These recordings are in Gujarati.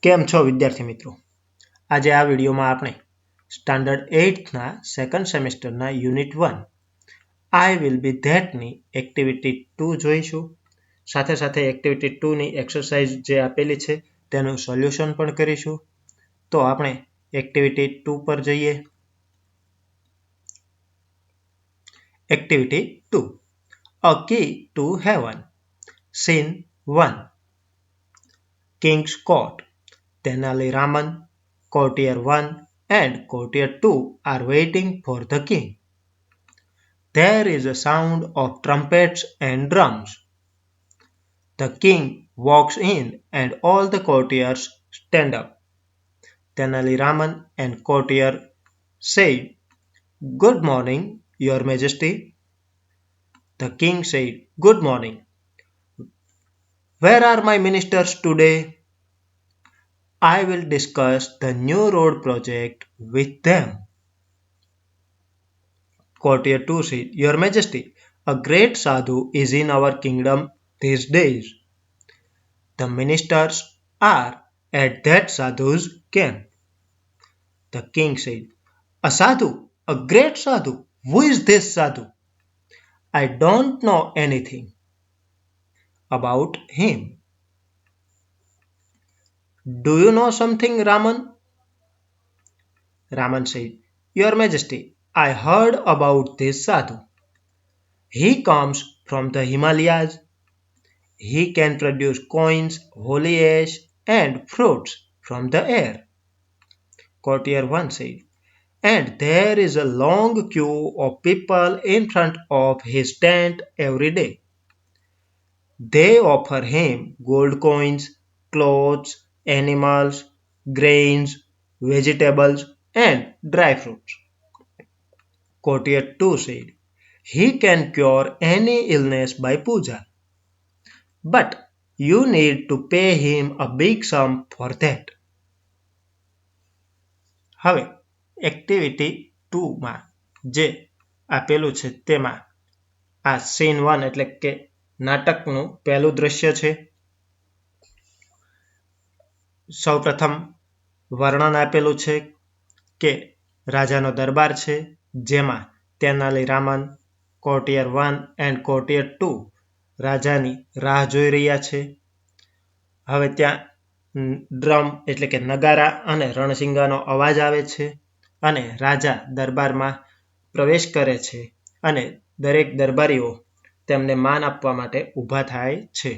કેમ છો વિદ્યાર્થી મિત્રો? આજે આ વિડીયોમાં આપણે સ્ટાન્ડર્ડ 8ના સેકન્ડ સેમેસ્ટરના યુનિટ 1 આઈ વિલ બી ધેટની એક્ટિવિટી 2 જોઈશું. સાથે સાથે એક્ટિવિટી 2ની એક્સરસાઇઝ જે આપેલી છે તેનું સોલ્યુશન પણ કરીશું. તો આપણે એક્ટિવિટી 2 પર જઈએ. Activity 2 a key to heaven. Scene 1 king's court. Tenali Raman, Courtier 1 and Courtier 2 are waiting for the king. There is a sound of trumpets and drums. The king walks in and all the courtiers stand up. Tenali Raman and Courtier said, "Good morning, Your Majesty." The king said, "Good morning. Where are my ministers today? I will discuss the new road project with them." Courtier 2 said, "Your Majesty, a great sadhu is in our kingdom these days. The ministers are at that sadhu's camp." The king said, "A sadhu? A great sadhu? Who is this sadhu? I don't know anything about him." "Do you know something, Raman?" Raman said, "Your Majesty, I heard about this sadhu. He comes from the Himalayas. He can produce coins, holy ash, and fruits from the air." Courtier 1 said, "And there is a long queue of people in front of his tent every day. They offer him gold coins, clothes, animals, grains, vegetables, and dry fruits." Courtier 2 said, "He can cure any illness by puja. But you need to pay him a big sum for that." હવે એક્ટિવિટી 2માં જે આપેલું છે તેમાં આ સીન 1 એટલે કે નાટકનું પહેલું દ્રશ્ય છે. સૌપ્રથમ વર્ણન આપેલું છે કે રાજાનો દરબાર છે જેમાં તેનાલી રામન, કોર્ટિયર 1 એન્ડ કોર્ટિયર 2 રાજાની રાહ જોઈ રહ્યા છે. હવે ત્યાં ડ્રમ એટલે કે નગારા અને રણસિંગાનો અવાજ આવે છે અને રાજા દરબારમાં પ્રવેશ કરે છે અને દરેક દરબારીઓ તેમને માન આપવા માટે ઊભા થાય છે.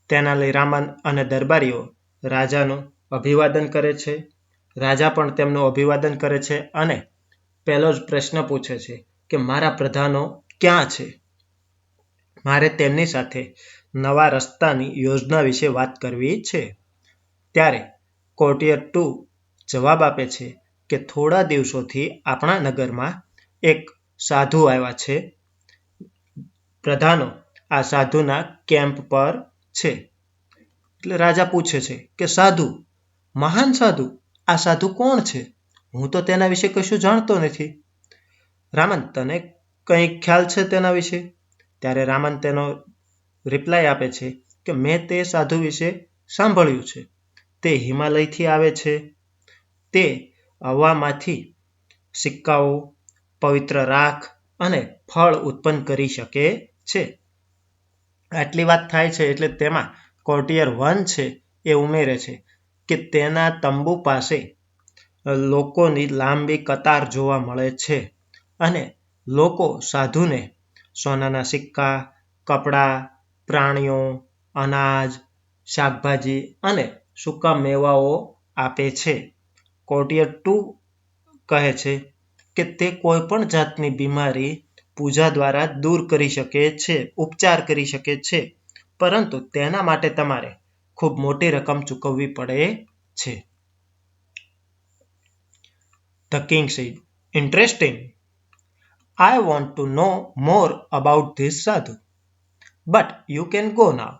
તેનાલી રામન અને દરબારીઓ રાજાનું અભિવાદન કરે છે. રાજા પણ તેમનું અભિવાદન કરે છે અને પહેલો જ પ્રશ્ન પૂછે છે કે મારા પ્રધાનો ક્યાં છે? મારે તેમની સાથે નવા રસ્તાની યોજના વિશે વાત કરવી છે. ત્યારે કોર્ટિયર 2 જવાબ આપે છે કે થોડા દિવસોથી આપણા નગરમાં એક સાધુ આવ્યા છે. પ્રધાનો આ સાધુના કેમ્પ પર છે. એટલે રાજા પૂછે છે કે સાધુ, મહાન સાધુ, આ સાધુ કોણ છે? હું તો તેના વિશે કશું જાણતો નથી. રામન, તને કંઈ ખ્યાલ છે તેના વિશે? ત્યારે રામન તેનો રિપ્લાય આપે છે કે મેં તે સાધુ વિશે સાંભળ્યું છે. તે હિમાલયથી આવે છે. તે હવામાંથી સિક્કાઓ, પવિત્ર રાખ અને ફળ ઉત્પન્ન કરી શકે છે. આટલી વાત થાય છે એટલે તેમાં કોર્ટિયર 1 છે એ ઉમેરે છે કે તેના તંબુ પાસે લોકોની લાંબી કતાર જોવા મળે છે અને લોકો સાધુને સોનાના સિક્કા, કપડાં, પ્રાણીઓ, અનાજ, શાકભાજી અને સૂકા મેવાઓ આપે છે. કોર્ટિયર 2 કહે છે કે તે કોઈ પણ જાતની બીમારી પૂજા દ્વારા દૂર કરી શકે છે, ઉપચાર કરી શકે છે, પરંતુ તેના માટે તમારે ખૂબ મોટી રકમ ચૂકવવી પડે છે. The king said, "Interesting. I want to know more about this sadhu. But you can go now.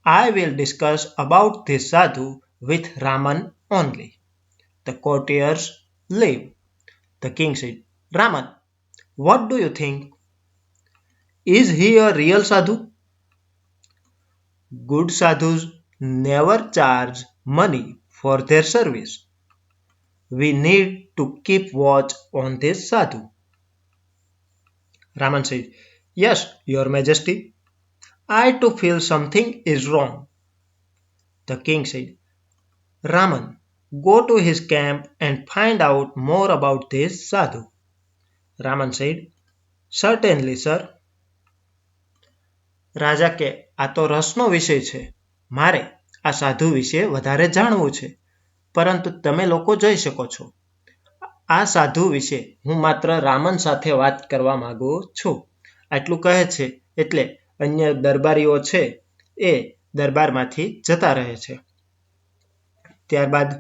I will discuss about this sadhu with Raman only." The courtiers leave. The king said, "Raman, what do you think? Is he a real sadhu? Good sadhus never charge money for their service. We need to keep watch on this sadhu. Raman said, Yes, Your Majesty. I too feel something is wrong. The king said, Raman, go to his camp and find out more about this sadhu. Raman said, Certainly, sir. રાજા કે આ તો રસનો વિષય છે. મારે આ સાધુ વિશે વધારે જાણવું છે. પરંતુ તમે લોકો જઈ શકો છો. આ સાધુ વિશે હું માત્ર રામન સાથે વાત કરવા માંગુ છું. આટલું કહે છે એટલે અન્ય દરબારીઓ છે એ દરબારમાંથી જતા રહે છે. ત્યારબાદ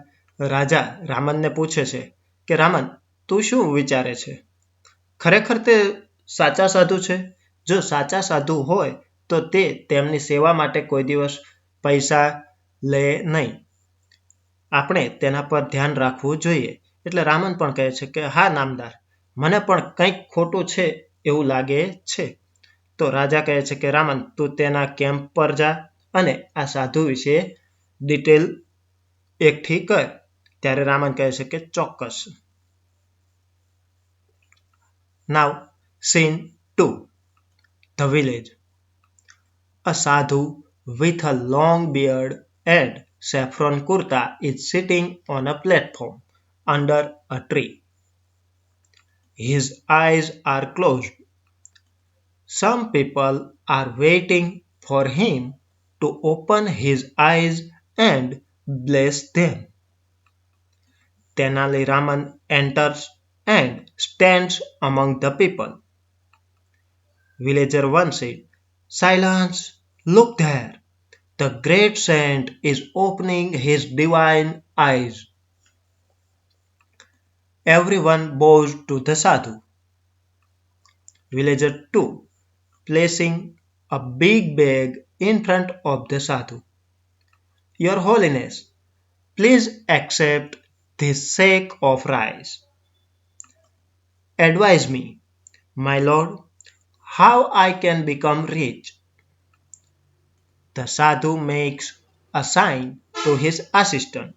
રાજા રામનને પૂછે છે કે રામન તું શું વિચારે છે? ખરેખર તે સાચા સાધુ છે? જો સાચા સાધુ હોય તો તે તેમની સેવા માટે કોઈ દિવસ પૈસા લે નહીં. આપણે તેના પર ધ્યાન રાખવું જોઈએ. એટલે રામન પણ કહે છે કે હા નામદાર, મને પણ કંઈક ખોટું છે એવું લાગે છે. તો રાજા કહે છે કે રામન તું તેના કેમ્પ પર જા અને આ સાધુ વિશે ડિટેલ એકઠી કર. ત્યારે રામન કહે છે કે ચોક્કસ. Now, scene 2. The village. A sadhu with a long beard and saffron kurta is sitting on a platform under a tree. His eyes are closed. Some people are waiting for him to open his eyes and bless them. Tenali Raman enters and stands among the people. Villager 1 said, Silence! Look there! The great saint is opening his divine eyes. Everyone bows to the sadhu. Villager 2 placing a big bag in front of the sadhu. Your Holiness, please accept this sack of rice. Advise me, my lord, how I can become rich. The sadhu makes a sign to his assistant.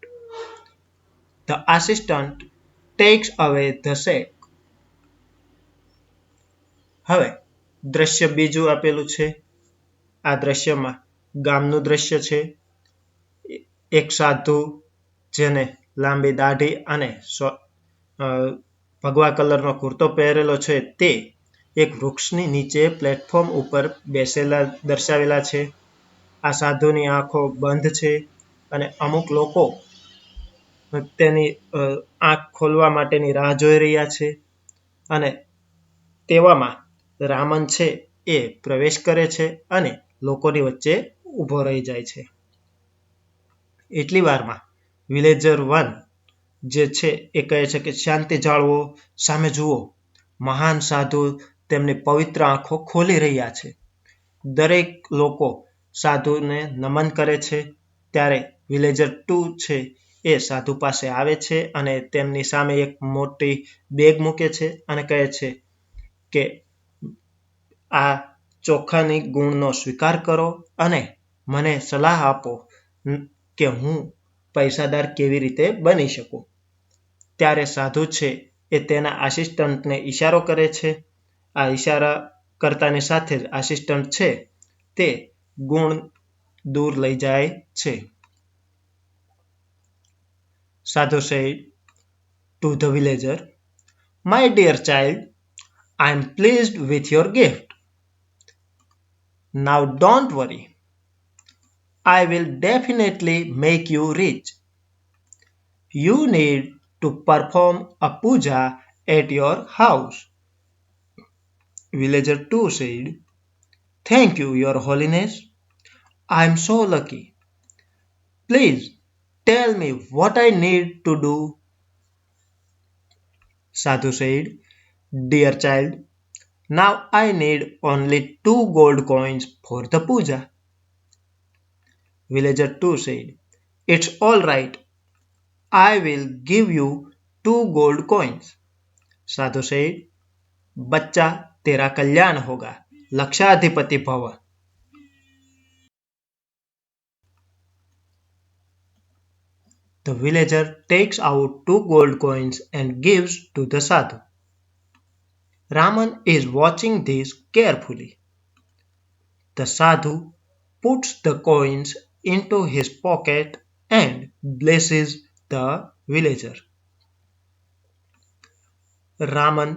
The assistant takes away the sack. હવે દ્રશ્ય બીજું આપેલું છે. આ દ્રશ્યમાં ગામનું દ્રશ્ય છે. એક સાધુ જેને લાંબી દાઢી અને ભગવા કલરનો કુર્તો પહેરેલો છે તે એક વૃક્ષની નીચે પ્લેટફોર્મ ઉપર બેસેલા દર્શાવેલા છે. આ સાધુની આંખો બંધ છે અને અમુક લોકો તેની આંખ ખોલવા માટેની રાહ જોઈ રહ્યા છે. અને તેવામાં રામન છે એ પ્રવેશ કરે છે અને લોકોની વચ્ચે ઊભો રહી જાય છે. એટલી વારમાં વિલેજર 1 જે છે એ કહે છે કે શાંતિ જાળવો, સામે જુઓ, મહાન સાધુ તેમની પવિત્ર આંખો ખોલી રહ્યા છે. દરેક લોકો સાધુને નમન કરે છે. ત્યારે વિલેજર 2 છે એ સાધુ પાસે આવે છે અને તેમની સામે એક મોટી બેગ મૂકે છે અને કહે છે કે આ ચોખાની ગુણનો સ્વીકાર કરો અને મને સલાહ આપો કે હું પૈસાદાર કેવી રીતે બની શકું. ત્યારે સાધુ છે એ તેના આસિસ્ટન્ટને ઈશારો કરે છે. આ ઈશારા કરતાની સાથે જ આસિસ્ટન્ટ છે તે ગુણ દૂર લઈ જાય છે. Sadhu said to the villager, My dear child, I am pleased with your gift. Now don't worry. I will definitely make you rich. You need to perform a puja at your house. Villager 2 said, Thank you, Your Holiness. I am so lucky. Please tell me what I need to do. Sadhu said, Dear child, now I need only 2 gold coins for the puja. Villager 2 said, It's all right. I will give you 2 gold coins. Sadhu said, बच्चा तेरा कल्याण होगा, लक्षाधिपति भव. The villager takes out two gold coins and gives to the sadhu. Raman is watching this carefully. The sadhu puts the coins into his pocket and blesses the villager. Raman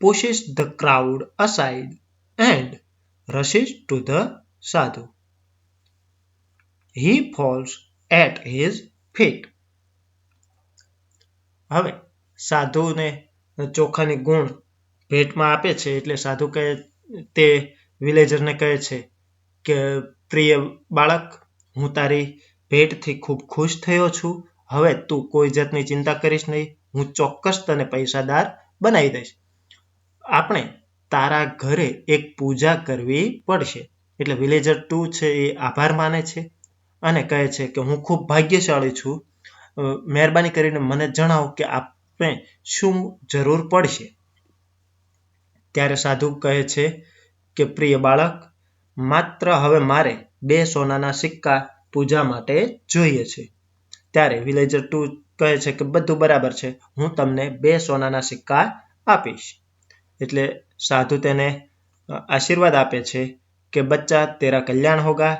pushes the crowd aside and rushes to the sadhu. He falls at his feet. હવે સાધુને ચોખાની ગુણ ભેટમાં આપે છે એટલે સાધુ કહે તે વિલેજરને કહે છે કે પ્રિય બાળક હું તારી ભેટથી ખૂબ ખુશ થયો છું. હવે તું કોઈ જાતની ચિંતા કરીશ નહીં. હું ચોક્કસ તને પૈસાદાર બનાવી દઈશ. આપણે તારા ઘરે એક પૂજા કરવી પડશે. એટલે વિલેજર 2 છે એ આભાર માને છે અને કહે છે કે હું ખૂબ ભાગ્યશાળી છું. મહેરબાની કરીને મને જણાવો કે આપણે શું જરૂર પડશે. ત્યારે સાધુ કહે છે કે પ્રિય બાળક માત્ર હવે મારે 2 સોનાના સિક્કા પૂજા માટે જોઈએ છે. ત્યારે વિલેજર 2 કહે છે કે બધું બરાબર છે, હું તમને 2 સોનાના સિક્કા આપીશ. એટલે સાધુ તેને આશીર્વાદ આપે છે કે બચ્ચા તેરા કલ્યાણ હોગા,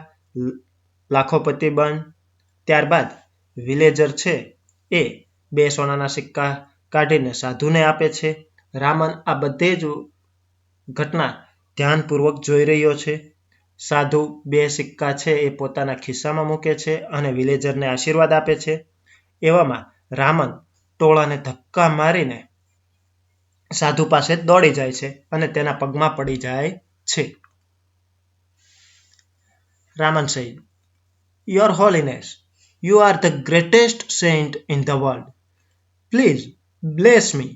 લાખોપતિ બન. ત્યારબાદ વિલેજર છે એ 2 સોનાના સિક્કા કાઢીને સાધુને આપે છે. રામન આ બધે જ ઘટના ધ્યાનપૂર્વક જોઈ રહ્યો છે. સાધુ 2 સિક્કા છે એ પોતાના ખિસ્સામાં મૂકે છે અને વિલેજરને આશીર્વાદ આપે છે. એવામાં રામન ટોળાને ધક્કા મારીને સાધુ પાસે દોડી જાય છે અને તેના પગમાં પડી જાય છે. Raman said, Your Holiness, you are the greatest saint in the world. Please bless me.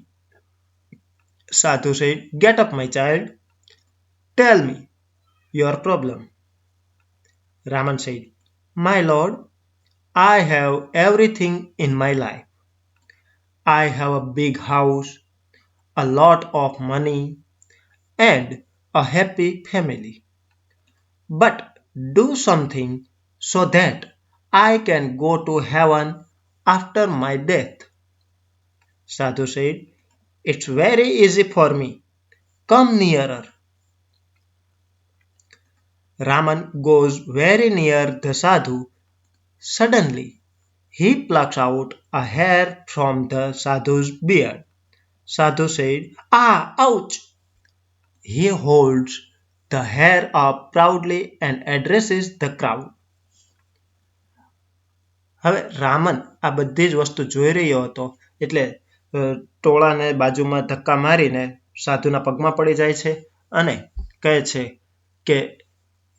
Sadhu said, Get up, my child. Tell me your problem. Raman said, My lord, I have everything in my life. I have a big house, a lot of money, and a happy family. But do something so that I can go to heaven after my death. Sadhu said, It's very easy for me. Come nearer. Raman goes very near the sadhu. Suddenly, he plucks out a hair from the sadhu's beard. Sadhu said, Ah, ouch! He holds the hair up proudly and addresses the crowd. હવે રામન આ બધી જ વસ્તુ જોઈ રહ્યો હતો એટલે ટોળાને બાજુમાં ધક્કા મારીને સાધુના પગમાં પડી જાય છે અને કહે છે કે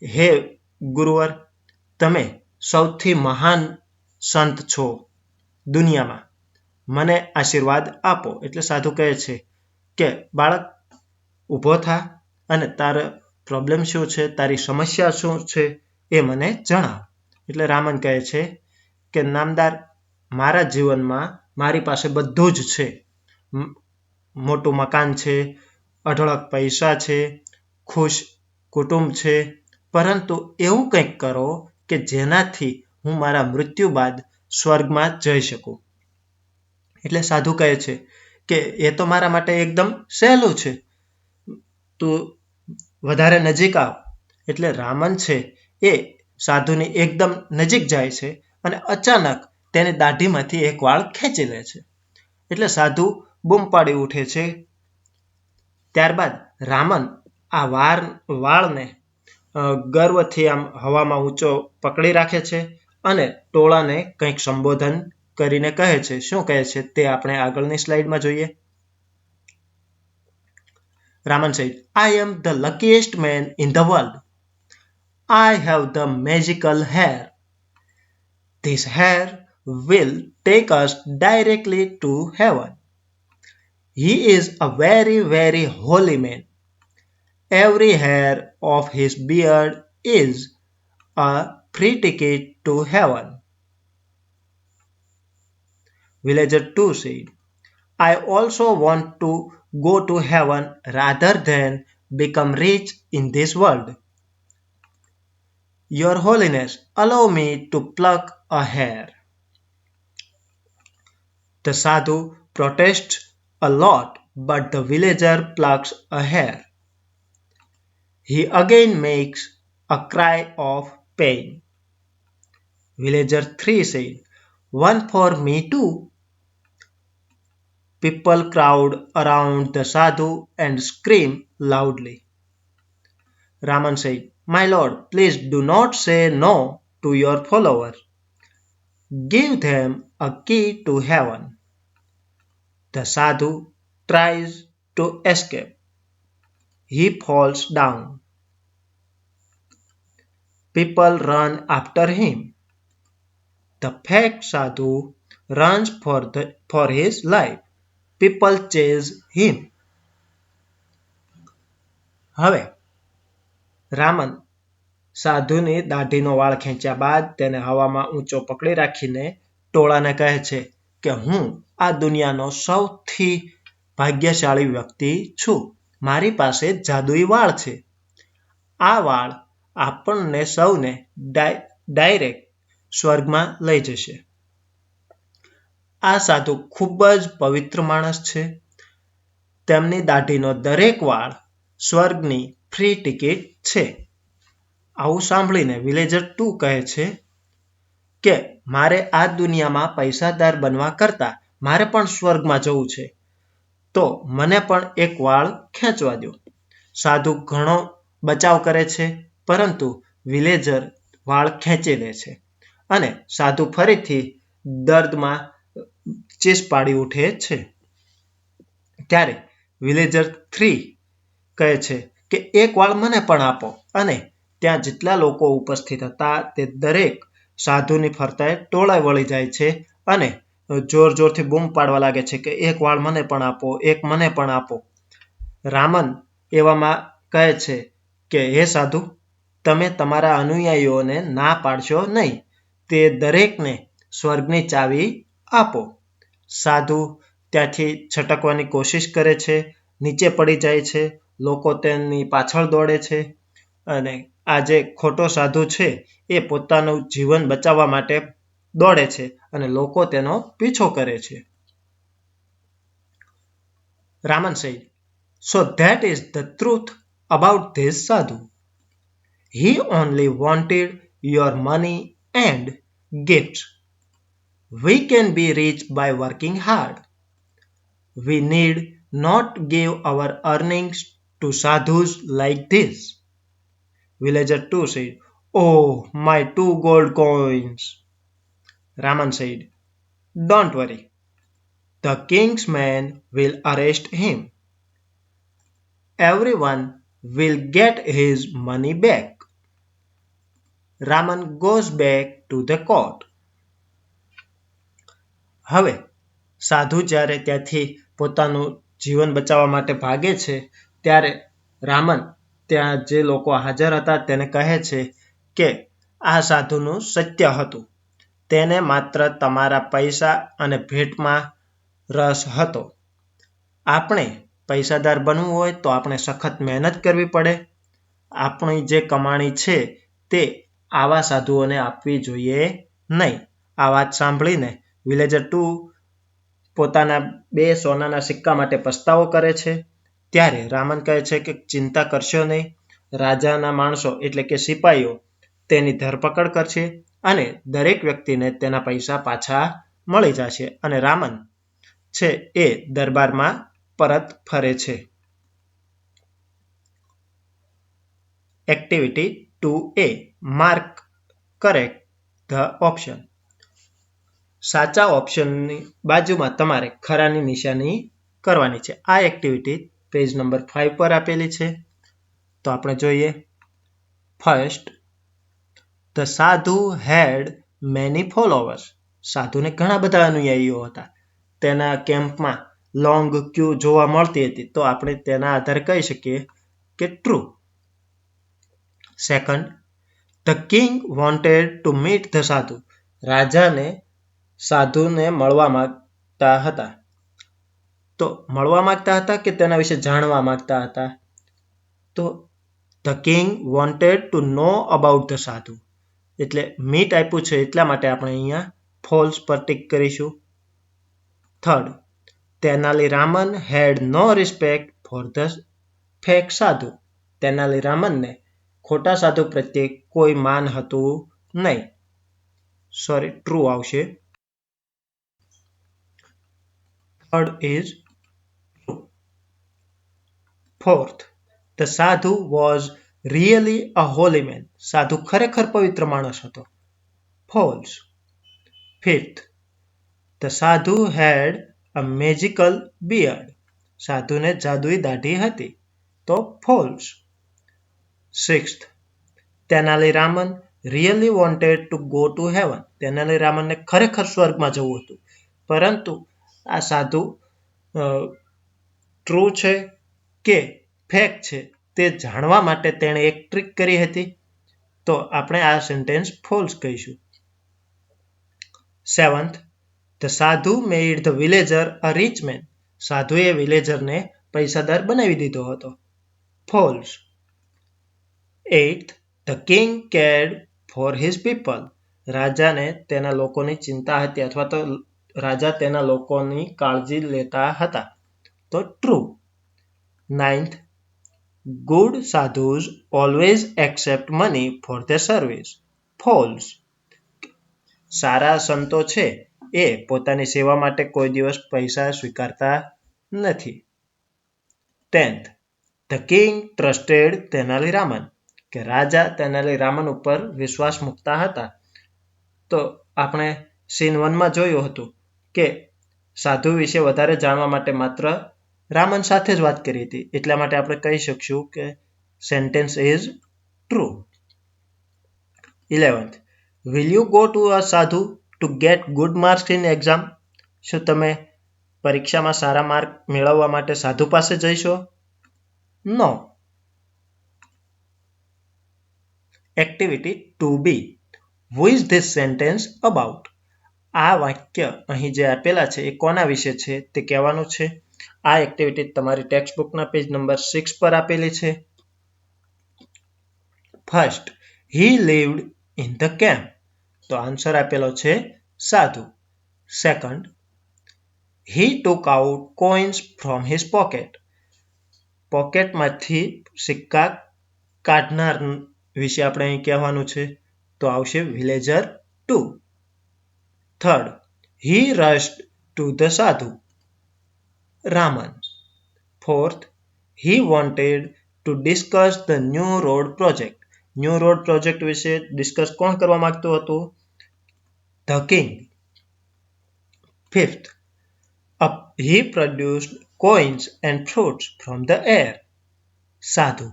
હે ગુરુવર, તમે સૌથી મહાન સંત છો દુનિયામાં, મને આશીર્વાદ આપો. એટલે સાધુ કહે છે કે બાળક ઊભો થા અને તારો પ્રોબ્લેમ શું છે, તારી સમસ્યા શું છે એ મને જણાવ. એટલે રામન કહે છે કે નામદાર, મારા જીવનમાં મારી પાસે બધું જ છે. મોટું મકાન છે, અઢળક પૈસા છે, ખુશ કુટુંબ છે, પરંતુ એવું કંઈક કરો કે જેનાથી હું મારા મૃત્યુ બાદ સ્વર્ગમાં જઈ શકું. એટલે સાધુ કહે છે કે એ તો મારા માટે એકદમ સહેલું છે, તું વધારે નજીક આવ. એટલે રામન છે એ સાધુની એકદમ નજીક જાય છે અને અચાનક તેની દાઢીમાંથી એક વાળ ખેંચી લે છે. એટલે સાધુ બૂમ પાડી ઉઠે છે. ત્યારબાદ રામન આ વાળને ગર્વથી આમ હવામાં ઊંચો પકડી રાખે છે અને ટોળાને કંઈક સંબોધન કરીને કહે છે. શું કહે છે તે આપણે આગળની સ્લાઇડમાં જોઈએ. Raman said, I am the luckiest man in the world. I have the magical hair. This hair will take us directly to heaven. He is a very, very holy man. Every hair of his beard is a free ticket to heaven. Villager 2 said, I also want to go to heaven rather than become rich in this world. Your Holiness, allow me to pluck a hair. The sadhu protests a lot, but the villager plucks a hair. He again makes a cry of pain. Villager 3 said, "One for me too." People crowd around the sadhu and scream loudly. Raman said, "My lord, please do not say no to your follower. Give them a key to heaven." The sadhu tries to escape. He falls down. People run after him. The fake sadhu runs for his life. People chase him. હવે રામન સાધુની દાઢીનો વાળ ખેંચ્યા બાદ તેને હવામાં ઊંચો પકડી રાખીને ટોળાને કહે છે કે હું આ દુનિયાનો સૌથી ભાગ્યશાળી વ્યક્તિ છું. મારી પાસે જાદુઈ વાળ છે. આ વાળ આપણને સૌને ડાયરેક્ટ સ્વર્ગમાં લઈ જશે. આ સાધુ ખૂબ જ પવિત્ર માણસ છે. તેમની દાઢીનો દરેક વાળ સ્વર્ગની ફ્રી ટિકિટ છે. આવું સાંભળીને વિલેજર 2 કહે છે કે મારે આ દુનિયામાં પૈસાદાર બનવા કરતાં મારે પણ સ્વર્ગમાં જવું છે. તો મને પણ એક વાળ ખેંચવા દો. સાધુ ઘણો બચાવ કરે છે, પરંતુ વિલેજર વાળ ખેંચી લે છે અને સાધુ ફરીથી દર્દમાં ચીસ પાડી ઉઠે છે. ત્યારે વિલેજર 3 કહે છે કે એક વાળ મને પણ આપો, અને ત્યાં જેટલા લોકો ઉપસ્થિત હતા તે દરેક સાધુની ફરતે ટોળાય વળી જાય છે અને જોર જોરથી બૂમ પાડવા લાગે છે કે એક વાળ મને પણ આપો, એક મને પણ આપો. રામન એવામાં કહે છે કે હે સાધુ, તમે તમારા અનુયાયીઓને ના પાડશો નહીં. તે દરેકને સ્વર્ગની ચાવી આપો. સાધુ ત્યાંથી છટકવાની કોશિશ કરે છે, નીચે પડી જાય છે. લોકો તેની પાછળ દોડે છે અને આ જે ખોટો સાધુ છે એ પોતાનું જીવન બચાવવા માટે દોડે છે અને લોકો તેનો પીછો કરે છે. Raman said, "So that is the truth about this sadhu. He only wanted your money and gifts. We can be rich by working hard. We need not give our earnings to sadhus like this." Villager 2 said, "Oh, my 2 gold coins." Raman said, "Don't worry. The king's men will arrest him. Everyone will get his money back." Raman goes back to the court. હવે સાધુ જ્યારે ત્યાંથી પોતાનું જીવન બચાવવા માટે ભાગે છે ત્યારે રામન ત્યાં જે લોકો હાજર હતા તેને કહે છે કે આ સાધુનું સત્ય હતું. તેને માત્ર તમારા પૈસા અને ભેટમાં રસ હતો. આપણે પૈસાદાર બનવું હોય તો આપણે સખત મહેનત કરવી પડે. આપણી જે કમાણી છે તે આવા સાધુઓને આપવી જોઈએ નહીં. આ વાત સાંભળીને વિલેજર 2 પોતાના 2 સોનાના સિક્કા માટે પસ્તાવો કરે છે. ત્યારે રામન કહે છે કે ચિંતા કરશો નહીં. રાજાના માણસો એટલે કે સિપાહીઓ તેની ધરપકડ કરશે અને દરેક વ્યક્તિને તેના પૈસા પાછા મળી જશે અને રામન છે એ દરબારમાં પરત ફરે છે. Activity 2A, mark correct the option. સાચા ઓપ્શનની બાજુમાં તમારે ખરાની નિશાની કરવાની છે. આ એક્ટિવિટી પેજ નંબર 5 પર આપેલી છે. તો આપણે જોઈએ. ફર્સ્ટ, ધ સાધુ હેડ મેની ફોલોવર્સ. સાધુને ઘણા બધા અનુયાયીઓ હતા. તેના કેમ્પમાં લોંગ ક્યુ જોવા મળતી હતી. તો આપણે તેના આધારે કહી શકીએ કે true. Second, the king wanted to meet the સાધુ. રાજાને સાધુને મળવા માંગતા હતા. તો મળવા માંગતા હતા કે તેના વિશે જાણવા માંગતા હતા? તો the king wanted to know about the સાધુ. એટલે મીટ આપ્યું છે એટલા માટે આપણે અહીંયા ફોલ્સ પર ટીક કરીશું. Third, Tenali Raman had no respect for the fake sadhu. તેનાલી રામનને ખોટા સાધુ પ્રત્યે કોઈ માન હતું નહીં. સોરી, ટ્રુ આવશે. Third is true. Fourth, the sadhu was really a holy man. સાધુ ખરેખર પવિત્ર માણસ હતો. ફોલ્સ. ફિફ્થ, ધ સાધુ હેડ અ મેજિકલ બિયર્ડ. સાધુને જાદુઈ દાઢી હતી. તો false. Sixth, Tenali Raman really wanted to go to heaven. Tenali રામનને ખરેખર સ્વર્ગમાં જવું હતું. પરંતુ આ સાધુ ટ્રુ છે કે ફેક છે તે જાણવા માટે તેણે એક ટ્રીક કરી હતી. તો આપણે આ સેન્ટેન્સ ફોલ્સ કહીશું. Seventh, the sadhu made the villager a rich man. સાધુએ વિલેજરને પૈસાદાર બનાવી દીધો હતો. False. Eighth, the king cared for his people. રાજાને તેના લોકોની ચિંતા હતી અથવા તો રાજા તેના લોકોની કાળજી લેતા હતા. તો true. Ninth, good sadhus always accept money for the service. False. સારા સંતો છે એ પોતાની સેવા માટે કોઈ દિવસ પૈસા સ્વીકારતા નથી. 10th, the king trusted Tenali Raman. કે રાજા તેનાલી રામન ઉપર વિશ્વાસ મૂકતા હતા. તો આપણે સીન 1માં જોયું હતું કે સાધુ વિશે વધારે જાણવા માટે માત્ર રામન સાથે જ વાત કરી હતી. એટલા માટે આપણે કહી શકશું કે sentence is true. 11th, will you go to a sadhu to get good marks in exam. શું તમે પરીક્ષામાં સારા માર્ક મેળવવા માટે સાધુ પાસે જઈશો? No. Activity 2B. Who is this sentence about. આ વાક્ય અહીં જે આપેલા છે એ કોના વિશે છે તે કહેવાનું છે. આ એક્ટિવિટી તમારી ટેક્સ્ટબુકના પેજ નંબર 6 પર આપેલી છે. First, he lived in the camp. તો આન્સર આપેલો છે sadhu. Second, he took out coins from his pocket. પોકેટમાંથી સિક્કા કાઢનાર વિશે આપણે અહીં કહેવાનું છે. તો આવશે villager 2. Third, he rushed to the sadhu. Raman. Fourth, he wanted to discuss the new road project. New road project વિશે ડિસ્કસ કોણ કરવા માંગતું હતું? The king. Fifth, he produced coins and fruits from the air. Sadhu.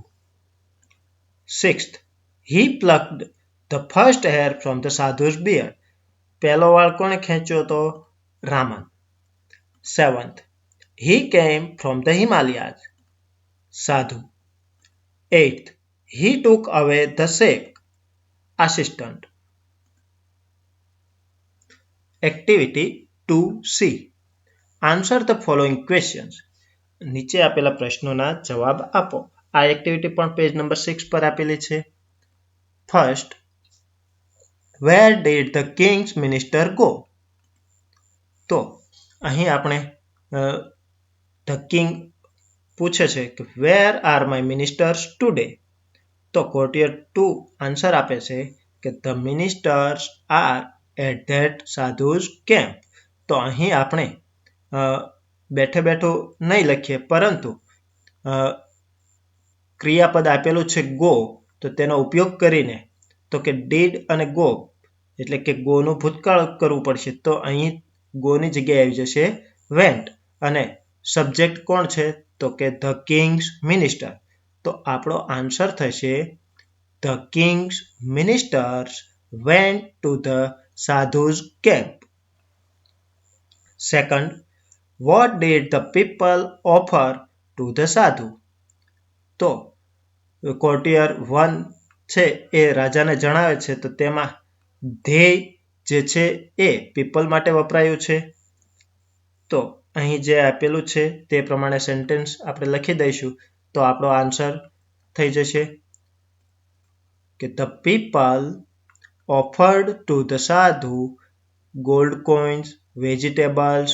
Sixth, he plucked the first hair from the sadhu's beard. પહેલો વાળ કોણે ખેંચ્યો હતો? Raman. Seventh, he came from the Himalayas. Sadhu. Eighth, he took away the sheikh. Assistant. Activity 2C. Answer the following questions. નીચે આપેલા પ્રશ્નોના જવાબ આપો. આ એક્ટિવિટી પણ પેજ નંબર 6 પર આપેલી છે. First, where did the king's minister go? તો અહીં આપણે ધ કિંગ પૂછે છે કે where are my ministers today? તો કોર્ટિયર 2 આન્સર આપે છે કે the ministers are at that sadhu's camp. તો અહીં આપણે બેઠે બેઠું નહીં લખીએ, પરંતુ ક્રિયાપદ આપેલું છે ગો, તો તેનો ઉપયોગ કરીને તો કે ડીડ અને ગો એટલે કે ગોનું ભૂતકાળ કરવું પડશે. તો અહીં ગોની જગ્યાએ આવી જશે વેન્ટ અને સબ્જેક્ટ કોણ છે? તો કે ધ કિંગ્સ મિનિસ્ટર. તો આપણો આન્સર થશે the king's ministers went to the sadhus camp. Second, what did the people offer to the sadhu? તો કોર્ટિયર 1 છે એ રાજાને જણાવે છે, તો તેમાં ધ્યેય જે છે એ પીપલ માટે વપરાયું છે. તો અહીં જે આપેલું છે તે પ્રમાણે સેન્ટેન્સ આપણે લખી દઈશું તો આપણો આન્સર થઈ જશે કે the people offered two the સાધુ gold coins, vegetables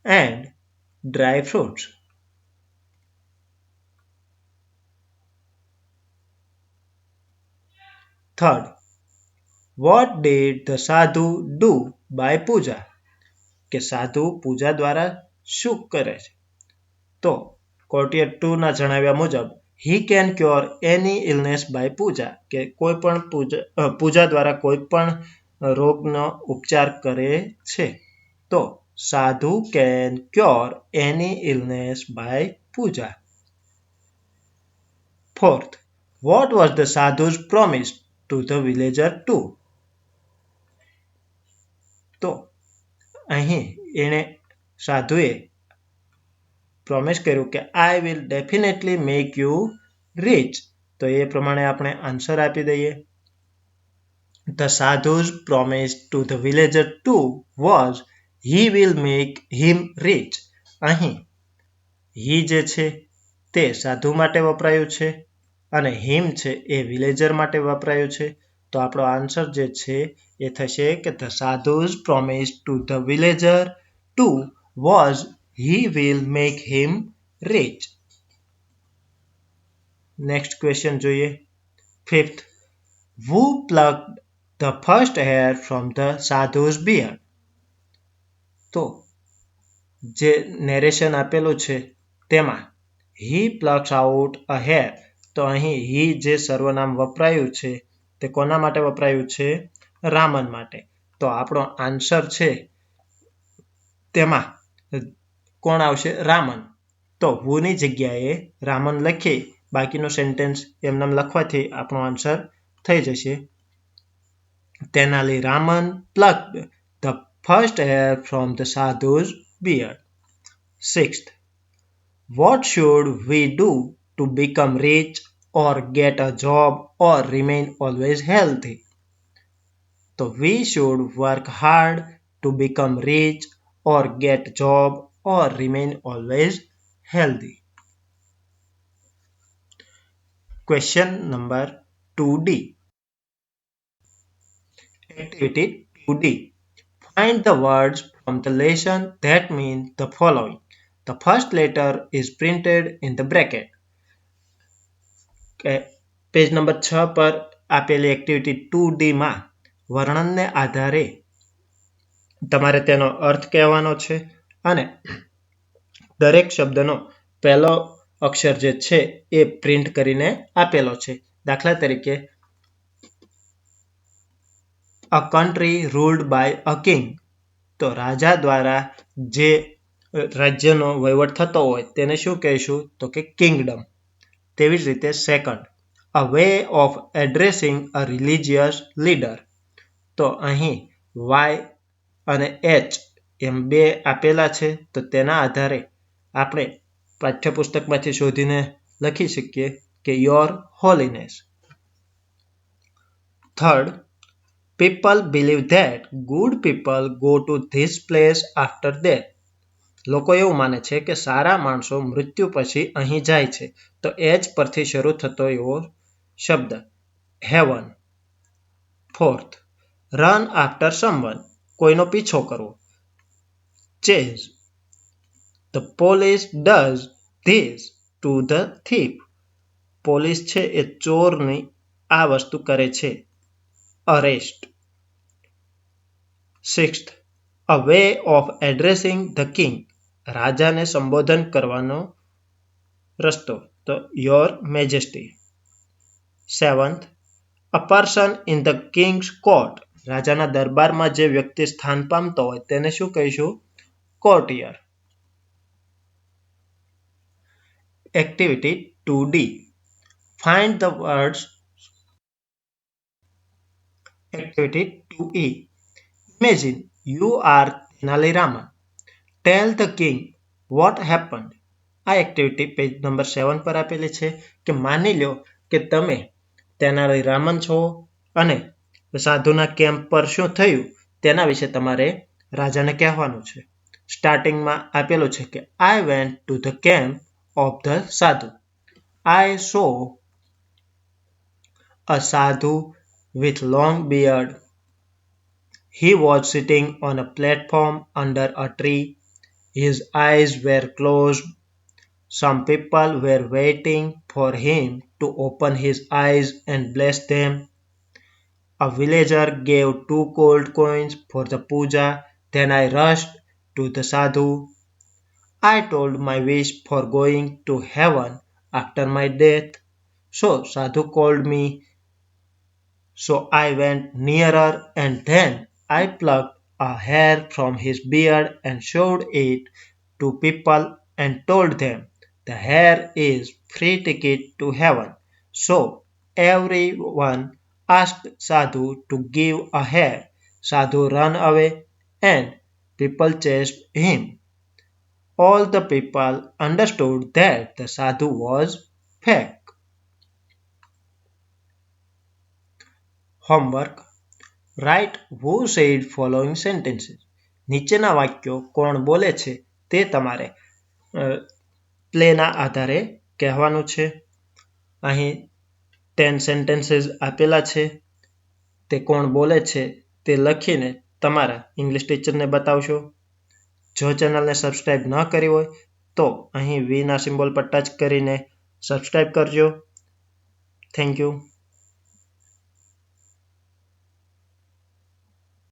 and dry fruits. Third, what did the sadhu do by puja? કે સાધુ પૂજા દ્વારા શું કરે છે? તો કોર્ટિયર 2 ના જણાવ્યા મુજબ he can cure any illness by પૂજા કે કોઈ પણ પૂજા દ્વારા કોઈ પણ રોગનો ઉપચાર કરે છે. તો સાધુ can cure any illness by Pooja. Fourth, what was the sadhu's promise to the villager too? તો અહીં એણે સાધુએ પ્રોમિસ કર્યું કે I will definitely make you rich. તો એ પ્રમાણે આપણે આન્સર આપી દઈએ. The sadhu's promise to the villager too was he will make him rich. અહીં he જે છે તે સાધુ માટે વપરાયું છે અને હિમ છે એ વિલેજર માટે વપરાયું છે. તો આપણો આન્સર જે છે એ થશે કે the sadhu's promise to the villager too was he will make him rich. Next question જોઈએ. Fifth, who plucked the first hair from the sadhu's beard? તો જે નેરેશન આપેલું છે તેમાં he plucks out a hair. તો અહીં he જે સર્વનામ વપરાયું છે તે કોના માટે વપરાયું છે? રામન માટે. તો આપણો આન્સર છે તેમાં કોણ આવશે? રામન. તો હુની જગ્યાએ રામન લખી બાકીનું સેન્ટેન્સ એમનામ લખવાથી આપણો આન્સર થઈ જશે. Tenali Raman plucked the first hair from the sadhu's beard. Sixth, what should we do to become rich or get a job or remain always healthy? So we should work hard to become rich or get job or remain always healthy. Question number 2D. Activity 2D. Find the words from the lesson that mean the following. The first letter is printed in the bracket. Page number 6 પર આપેલી એક્ટિવિટી 2D માં વર્ણનને આધારે તમારે તેનો અર્થ કહેવાનો છે અને દરેક શબ્દનો પહેલો અક્ષર જે છે એ પ્રિન્ટ કરીને આપેલો છે. દાખલા તરીકે a country ruled by a king. તો રાજા દ્વારા જે રાજ્યનો વહીવટ થતો હોય તેને શું કહીશું? તો કે કિંગડમ. તેવી જ રીતે second, a way of addressing a religious leader. તો અહીં વાય અને એચ એમ બે આપેલા છે તો તેના આધારે આપણે પાઠ્યપુસ્તકમાંથી શોધીને લખી શકીએ કે your Holiness. Third, people believe that good people go to this place after death. લોકો એવું માને છે કે સારા માણસો મૃત્યુ પછી અહીં જાય છે. તો એચ પરથી શરૂ થતો એવો શબ્દ heaven. Fourth, run after someone. કોઈનો પીછો કરવો. Chase. The police does this to the thief. Police છે એ ચોરની આ વસ્તુ કરે છે. Arrest. Sixth, a way of addressing the king. રાજાને સંબોધન કરવાનો રસ્તો. તો your majesty. Seventh, a person in the king's court. રાજાના દરબારમાં જે વ્યક્તિ સ્થાન પામતો હોય તેને શું કહીશું? Courtier. Activity 2D. Find the words. Activity 2E. Imagine you are Tenali Raman. Tell the king what happened. આ એક્ટિવિટી પેજ નંબર 7 પર આપેલી છે કે માની લો કે તમે તેનાલી રામન છો અને સાધુના કેમ્પ પર શું થયું તેના વિશે તમારે રાજાને કહેવાનું છે. સ્ટાર્ટિંગમાં આપેલું છે કે I went to the camp of the સાધુ. આઈ સો અ સાધુ with long beard. He was sitting on a platform under a tree. His eyes were closed. Some people were waiting for him to open his eyes and bless them. A villager gave 2 gold coins for the puja. Then I rushed to the sadhu. I told my wish for going to heaven after my death. So sadhu called me. So I went nearer and then I plucked a hair from his beard and showed it to people and told them, the hair is free ticket to heaven. So everyone asked Sadhu to give a hair. Sadhu ran away and people chased him. All the people understood that the Sadhu was fake. Homework. Write who said following sentences. નીચેના વાક્યો કોણ બોલે છે તે તમારે પ્લેના આધારે કહેવાનું છે. અહીં 10 સેન્ટેન્સીસ આપેલા છે. તે કોણ બોલે છે તે લખીને તમારા ઇંગ્લિશ ટીચરને બતાવશો. જો ચેનલને સબસ્ક્રાઇબ ન કરી હોય તો અહીં વીના સિમ્બોલ પર ટચ કરીને સબસ્ક્રાઇબ કરજો. Thank you.